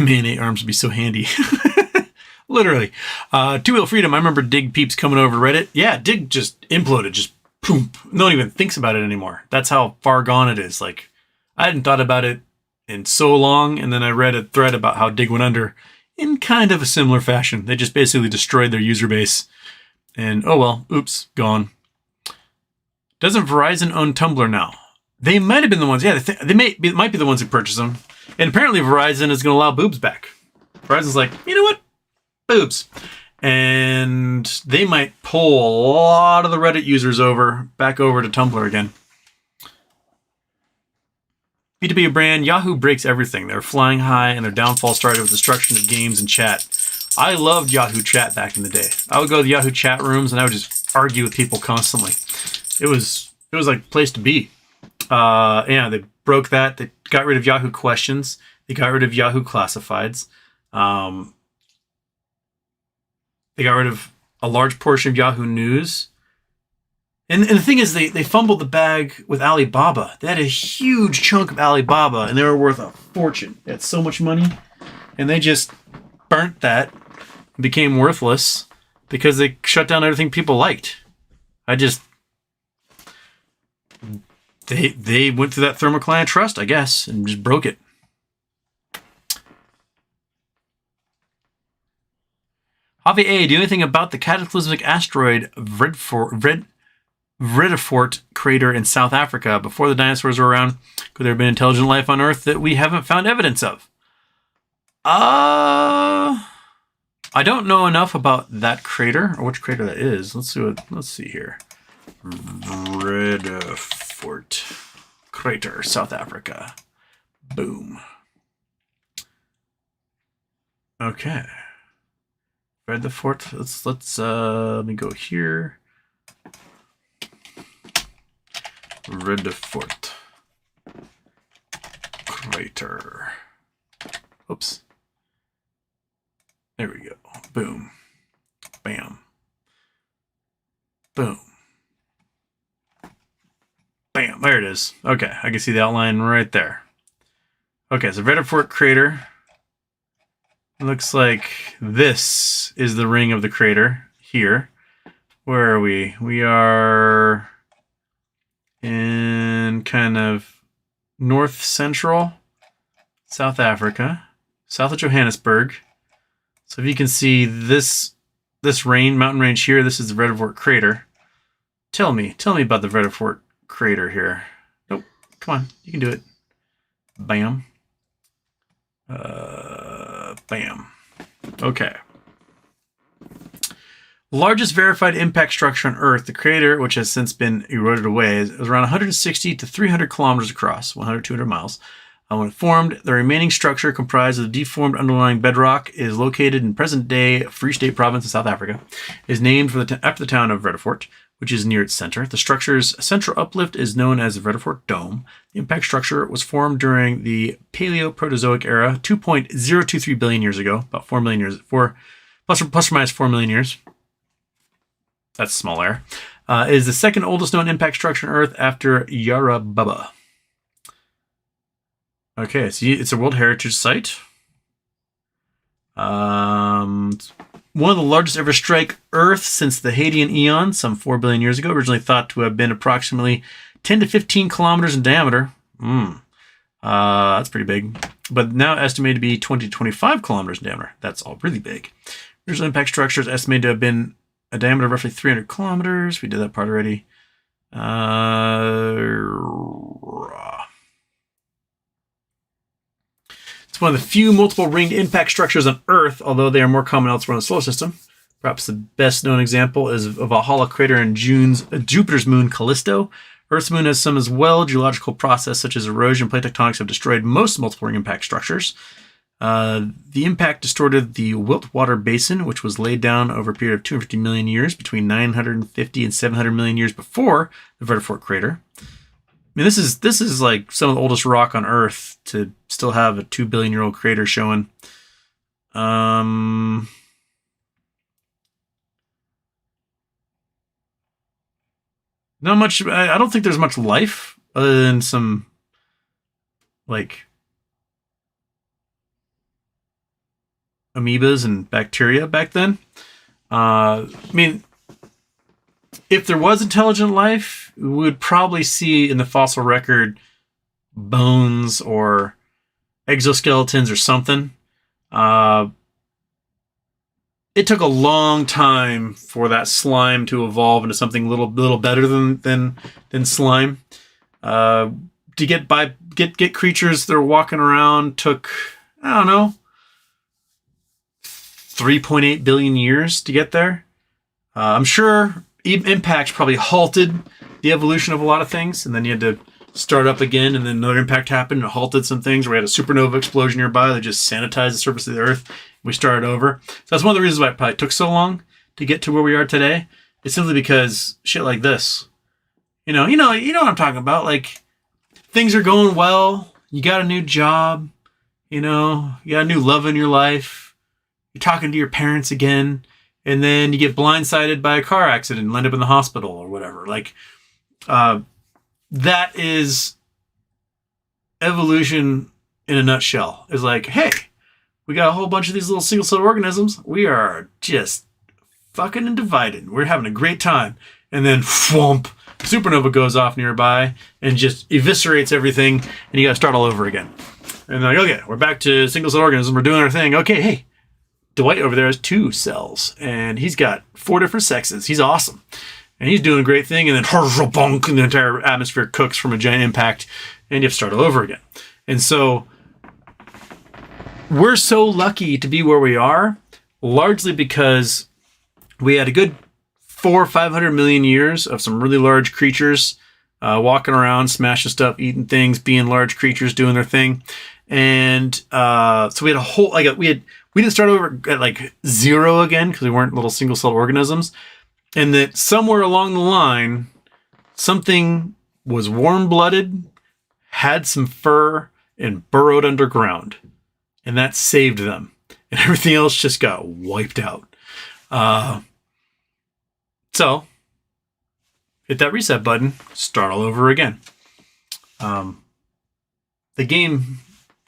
Speaker 1: Man, 8 arms would be so handy. Literally. Two-wheel freedom. I remember Dig Peeps coming over Reddit. Yeah, Dig just imploded. Just boom. No one even thinks about it anymore. That's how far gone it is. Like, I hadn't thought about it in so long, and then I read a thread about how Dig went under in kind of a similar fashion. They just basically destroyed their user base. And, oh well, oops, gone. Doesn't Verizon own Tumblr now? They might have been the ones. Yeah, they might be the ones who purchased them. And apparently Verizon is going to allow boobs back. Verizon's like, you know what? Boobs. And they might pull a lot of the Reddit users back over to Tumblr again. B2B brand, Yahoo breaks everything. They're flying high, and their downfall started with destruction of games and chat. I loved Yahoo Chat back in the day. I would go to the Yahoo chat rooms, and I would just argue with people constantly. It was like a place to be. Yeah, they broke that. They got rid of Yahoo Questions. They got rid of Yahoo Classifieds. They got rid of a large portion of Yahoo News. And the thing is, they fumbled the bag with Alibaba. They had a huge chunk of Alibaba, and they were worth a fortune. They had so much money. And they just burnt that and became worthless because they shut down everything people liked. They went through that thermocline trust, I guess, and just broke it. Javi A, do you know anything about the cataclysmic asteroid Vredefort crater in South Africa? Before the dinosaurs were around, could there have been intelligent life on Earth that we haven't found evidence of? I don't know enough about that crater, or which crater that is. Let's see here. Vredefort crater, South Africa. Boom. Okay. Vredefort. Let's let me go here. Vredefort crater. Oops. There we go. Boom. Bam. Boom. Bam. There it is. Okay. I can see the outline right there. Okay. So Vredefort crater. Looks like this is the ring of the crater here. Where are we? We are in kind of north central South Africa, south of Johannesburg. So if you can see this mountain range here, this is the Vredefort crater. Tell me about the Vredefort crater here. Nope, come on, you can do it. Bam. Bam. Okay. Largest verified impact structure on Earth, the crater, which has since been eroded away, is around 160 to 300 kilometers across, 100 to 200 miles. When it formed, the remaining structure, comprised of the deformed underlying bedrock, is located in present-day Free State Province in South Africa. It is named after the town of Vredefort, which is near its center. The structure's central uplift is known as the Vredefort Dome. The impact structure was formed during the Paleoproterozoic era, 2.023 billion years ago, about 4 million years, plus or minus 4 million years. That's a small error. It is the second oldest known impact structure on Earth after Yara Baba. Okay, so it's a World Heritage Site. One of the largest ever strike Earth since the Hadean Eon, some 4 billion years ago, originally thought to have been approximately 10 to 15 kilometers in diameter. That's pretty big. But now estimated to be 20 to 25 kilometers in diameter. That's all really big. Original impact structure is estimated to have been a diameter of roughly 300 kilometers. We did that part already. It's one of the few multiple ringed impact structures on Earth, although they are more common elsewhere in the solar system. Perhaps the best known example is a Valhalla crater in Jupiter's moon Callisto. Earth's moon has some as well. Geological process such as erosion and plate tectonics have destroyed most multiple ring impact structures. The impact distorted the Wiltwater Basin, which was laid down over a period of 250 million years, between 950 and 700 million years before the Vredefort crater. I mean, this is like some of the oldest rock on Earth to still have a 2 billion year old crater showing. Not much. I don't think there's much life other than some like amoebas and bacteria back then. I mean, if there was intelligent life, we would probably see in the fossil record bones or exoskeletons or something. It took a long time for that slime to evolve into something a little better than slime. To get creatures that are walking around took, I don't know, 3.8 billion years to get there. I'm sure impacts probably halted the evolution of a lot of things, and then you had to start up again, and then another impact happened and halted some things. We had a supernova explosion nearby that just sanitized the surface of the Earth. We started over. So that's one of the reasons why it probably took so long to get to where we are today. It's simply because shit like this. You know what I'm talking about. Like, things are going well. You got a new job. You got a new love in your life. You're talking to your parents again. And then you get blindsided by a car accident and end up in the hospital or whatever. Like, that is evolution in a nutshell. It's like, hey, we got a whole bunch of these little single-celled organisms. We are just fucking and divided. We're having a great time. And then, whoomp, supernova goes off nearby and just eviscerates everything, and you got to start all over again. And they're like, okay, we're back to single-celled organisms. We're doing our thing. Okay, hey, Dwight over there has 2 cells, and he's got 4 different sexes. He's awesome. And he's doing a great thing, and then bonk, and the entire atmosphere cooks from a giant impact, and you have to start all over again. And so we're so lucky to be where we are, largely because we had a good 400 or 500 million years of some really large creatures walking around, smashing stuff, eating things, being large creatures, doing their thing. And so we had a whole, we didn't start over at like 0 again because we weren't little single-celled organisms. And that somewhere along the line, something was warm-blooded, had some fur, and burrowed underground. And that saved them. And everything else just got wiped out. So, hit that reset button, start all over again. The game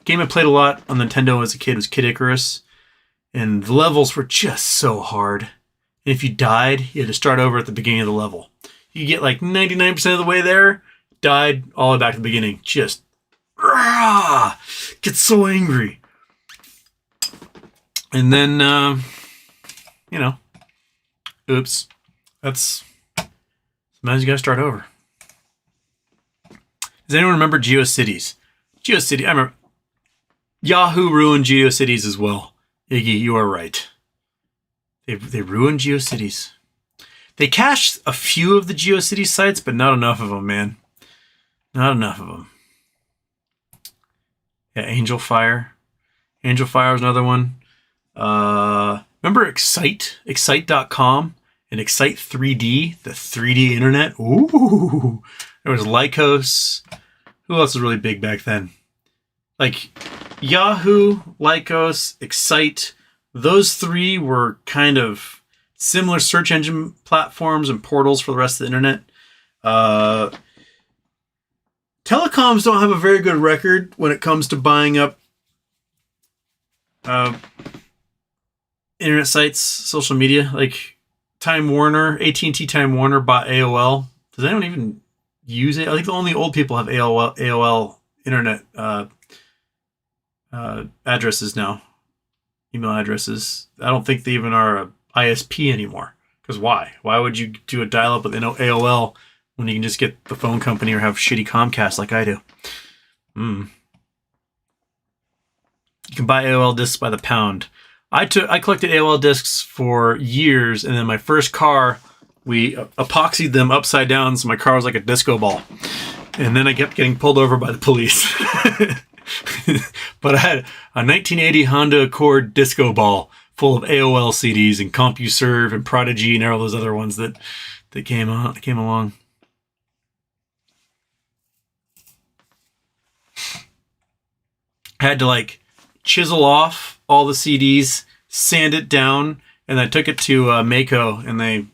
Speaker 1: I played a lot on Nintendo as a kid was Kid Icarus. And the levels were just so hard. And if you died, you had to start over at the beginning of the level. You get like 99% of the way there, died, all the way back to the beginning. Just, get so angry. And then, oops. Sometimes you gotta start over. Does anyone remember GeoCities? GeoCities, I remember. Yahoo ruined GeoCities as well. Iggy, you are right. They ruined GeoCities. They cached a few of the GeoCities sites, but not enough of them, man. Not enough of them. Yeah, Angel Fire. Angel Fire was another one. Remember Excite.com and Excite 3D, the 3D internet? Ooh. There was Lycos. Who else was really big back then? Like Yahoo, Lycos, Excite. Those 3 were kind of similar search engine platforms and portals for the rest of the internet. Telecoms don't have a very good record when it comes to buying up internet sites, social media. Like Time Warner, AT&T Time Warner bought AOL. Does anyone even use it? I think only old people have AOL internet addresses now. Email addresses. I don't think they even are a ISP anymore. Because why? Why would you do a dial-up with AOL when you can just get the phone company or have shitty Comcast like I do? You can buy AOL discs by the pound. I collected AOL discs for years, and then my first car, we epoxied them upside down, so my car was like a disco ball. And then I kept getting pulled over by the police. But I had a 1980 Honda Accord disco ball full of AOL CDs and CompuServe and Prodigy and all those other ones that came along. I had to chisel off all the CDs, sand it down, and I took it to Mako, and they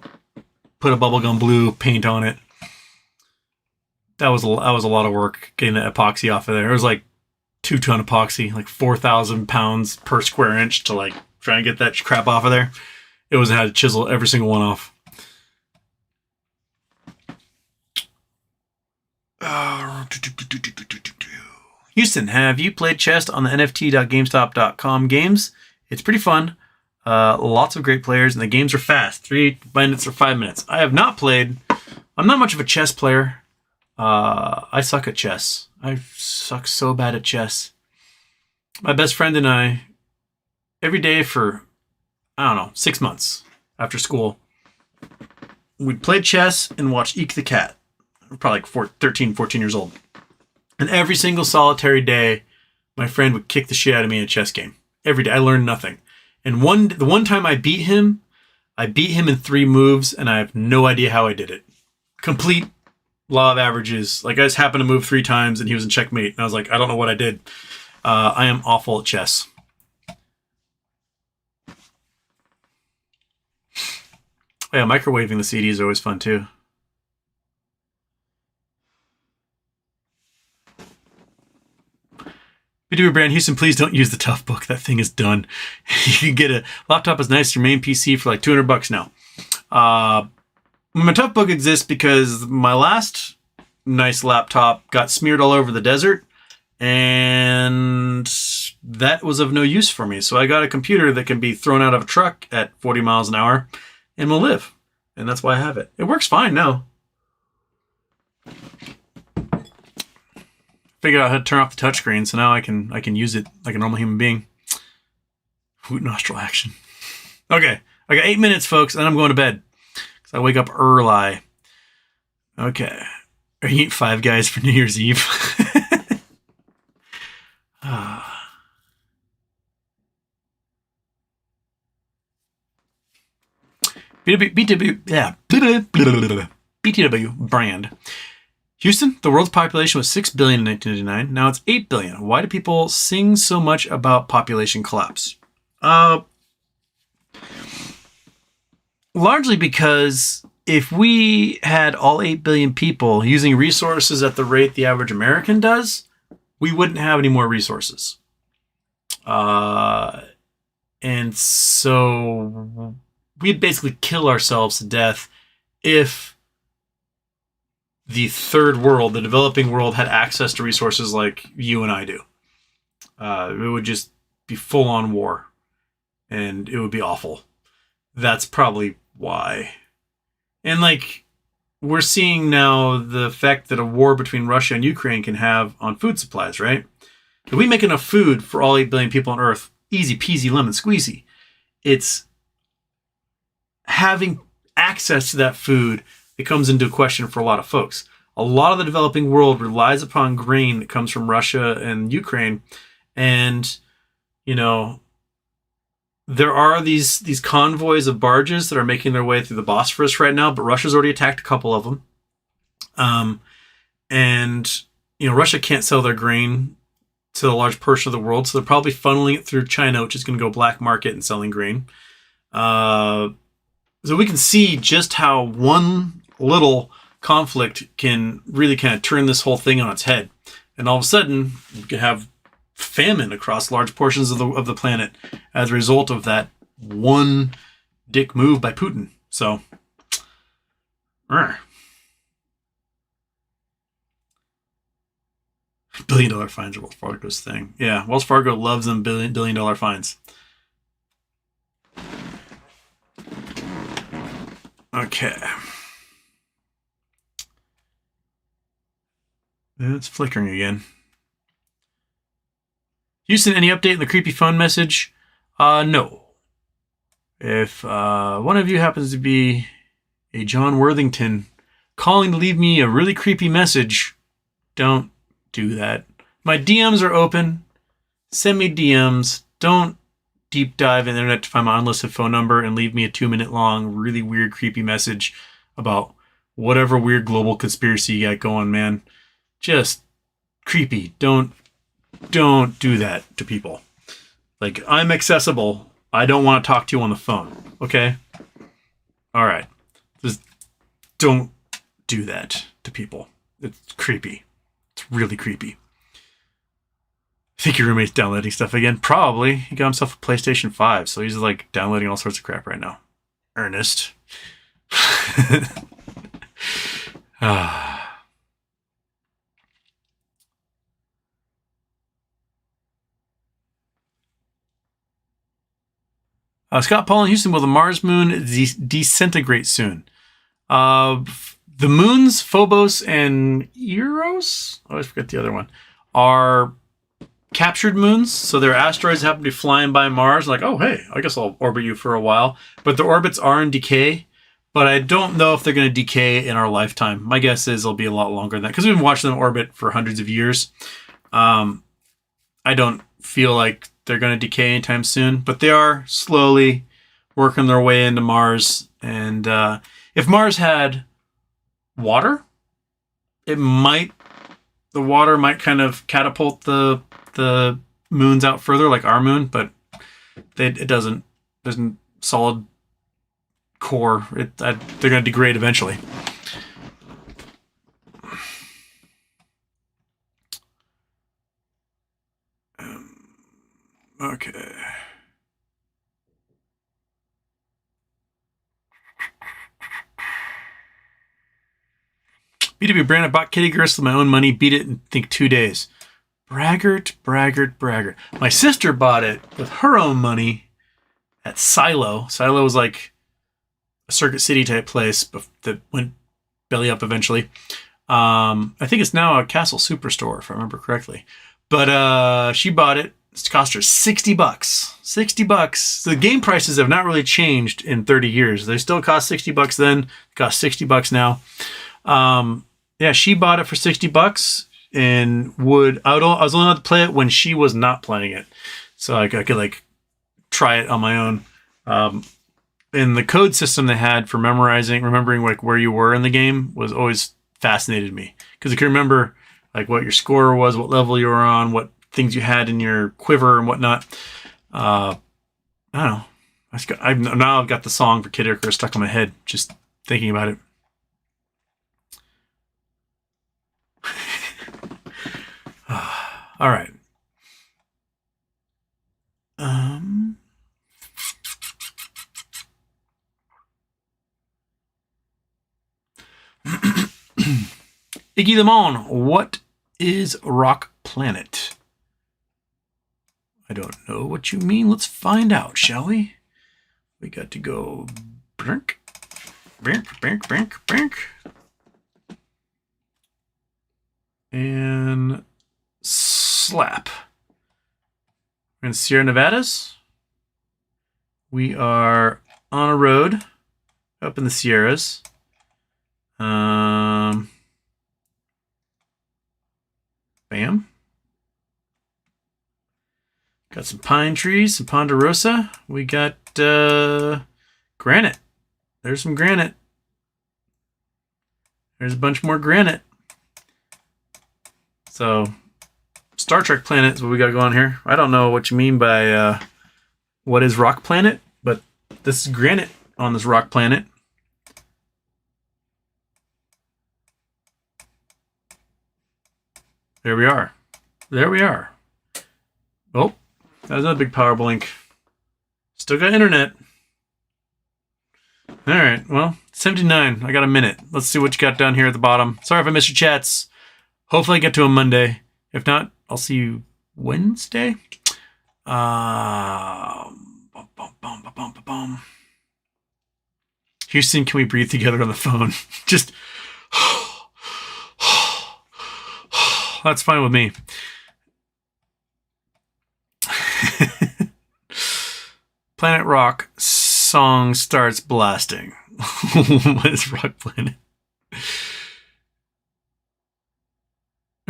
Speaker 1: put a bubblegum blue paint on it. That was a lot of work getting the epoxy off of there. It was like 2-ton epoxy, like 4,000 pounds per square inch to like try and get that crap off of there. It was had to chisel every single one off. Houston, have you played chess on the nft.gamestop.com games? It's pretty fun. Lots of great players, and the games are fast. 3 minutes or 5 minutes. I have not played. I'm not much of a chess player. I suck at chess. I suck so bad at chess. My best friend and I, every day for, 6 months after school, we'd play chess and watch Eek the Cat. We're probably like 13, 14 years old. And every single solitary day, my friend would kick the shit out of me in a chess game. Every day. I learned nothing. And the one time I beat him in 3 moves, and I have no idea how I did it. Complete law of averages. Like, I just happened to move 3 times, and he was in checkmate. And I was like, I don't know what I did. I am awful at chess. Oh, yeah, microwaving the CD is always fun, too. VTuber brand Houston, please don't use the Tough Book. That thing is done. You can get a laptop as nice as your main PC for like $200 now. My Tough Book exists because my last nice laptop got smeared all over the desert, and that was of no use for me. So I got a computer that can be thrown out of a truck at 40 miles an hour and will live. And that's why I have it. It works fine now. Figured out how to turn off the touchscreen, so now I can use it like a normal human being. Hoot nostril action. Okay, I got 8 minutes, folks, and I'm going to bed because I wake up early. Okay, are you eating Five Guys for New Year's Eve? BTW brand. Houston, the world's population was 6 billion in 1999. Now it's 8 billion. Why do people sing so much about population collapse? Largely because if we had all 8 billion people using resources at the rate the average American does, we wouldn't have any more resources. And so we'd basically kill ourselves to death if the third world, the developing world, had access to resources like you and I do. It would just be full-on war, and it would be awful. That's probably why. And, like, we're seeing now the effect that a war between Russia and Ukraine can have on food supplies, right? If we make enough food for all 8 billion people on Earth, easy peasy lemon squeezy. It's having access to that food that comes into question for a lot of folks. A lot of the developing world relies upon grain that comes from Russia and Ukraine. And, you know, there are these convoys of barges that are making their way through the Bosphorus right now, but Russia's already attacked a couple of them. And, you know, Russia can't sell their grain to a large portion of the world, so they're probably funneling it through China, which is going to go black market and selling grain. So we can see just how one little conflict can really kind of turn this whole thing on its head. And all of a sudden, we can have famine across large portions of the planet as a result of that one dick move by Putin. So, $1 billion fines are Wells Fargo's thing. Yeah, Wells Fargo loves them billion dollar fines. Okay. It's flickering again. Houston, any update on the creepy phone message? No. If one of you happens to be a John Worthington calling to leave me a really creepy message, don't do that. My DMs are open. Send me DMs. Don't deep dive in the internet to find my unlisted phone number and leave me a 2-minute long, really weird, creepy message about whatever weird global conspiracy you got going, man. Just creepy. Don't do that to people. Like, I'm accessible. I don't want to talk to you on the phone. Okay? All right. Just don't do that to people. It's creepy. It's really creepy. I think your roommate's downloading stuff again. Probably. He got himself a PlayStation 5, so he's like downloading all sorts of crap right now. Ernest. Scott Paul in Houston, will the Mars moon disintegrate soon? The moons, Phobos and Eros, I always forget the other one, are captured moons. So their asteroids happen to be flying by Mars. Like, oh, hey, I guess I'll orbit you for a while. But the orbits are in decay. But I don't know if they're going to decay in our lifetime. My guess is it'll be a lot longer than that. Because we've been watching them orbit for hundreds of years. I don't feel like they're going to decay anytime soon. But they are slowly working their way into Mars. And if Mars had water, the water might kind of catapult the moons out further, like our moon, but it doesn't. There's a solid core. They're going to degrade eventually. Okay. BW Brand, I bought Kitty Grist with my own money, beat it in, I think, 2 days. Braggart. My sister bought it with her own money at Silo. Silo was like a Circuit City type place that went belly up eventually. I think it's now a Castle Superstore, if I remember correctly. But she bought it. It cost her $60. $60. So the game prices have not really changed in 30 years. They still cost $60 then. Cost $60 now. Yeah, she bought it for $60 and I was only allowed to play it when she was not playing it. So I could like try it on my own. And the code system they had for remembering like where you were in the game was always fascinated me. Because I could remember like what your score was, what level you were on, what things you had in your quiver and whatnot. I don't know. Now I've got the song for Kid Icarus stuck in my head just thinking about it. All right. Iggy Lemon, what is Rock Planet? I don't know what you mean. Let's find out, shall we? We got to go brink, and slap. We're in Sierra Nevadas. We are on a road up in the Sierras. Bam. Got some pine trees, some ponderosa. We got granite. There's some granite. There's a bunch more granite. So, Star Trek planet is what we got going here. I don't know what you mean by what is rock planet, but this is granite on this rock planet. There we are. There we are. Oh, that was another big power blink. Still got internet. All right, well, 79. I got a minute. Let's see what you got down here at the bottom. Sorry if I missed your chats. Hopefully I get to them Monday. If not, I'll see you Wednesday. Houston, can we breathe together on the phone? Just... That's fine with me. Planet Rock song starts blasting. What is Rock Planet?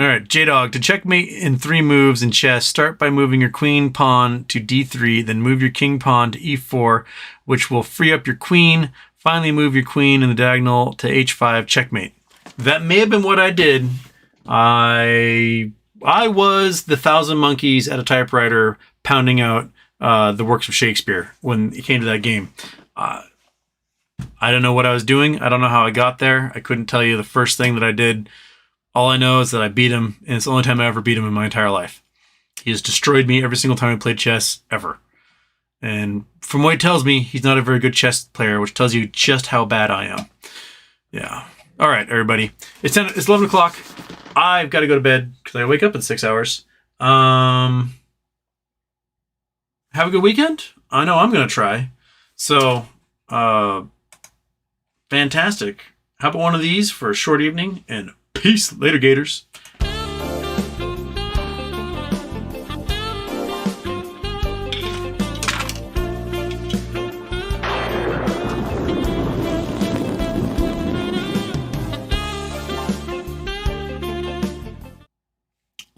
Speaker 1: Alright, J-Dog. To checkmate in 3 moves in chess, start by moving your queen pawn to d3, then move your king pawn to e4, which will free up your queen. Finally move your queen in the diagonal to h5, checkmate. That may have been what I did. I was the 1,000 monkeys at a typewriter pounding out the works of Shakespeare when it came to that game. I don't know what I was doing. I don't know how I got there. I couldn't tell you the first thing that I did. All I know is that I beat him, and it's the only time I ever beat him in my entire life. He has destroyed me every single time we played chess, ever. And from what he tells me, he's not a very good chess player, which tells you just how bad I am. Yeah. All right, everybody. It's 11 o'clock. I've got to go to bed because I wake up in 6 hours. Have a good weekend. I know I'm going to try. So, fantastic. How about one of these for a short evening? And peace. Later, Gators.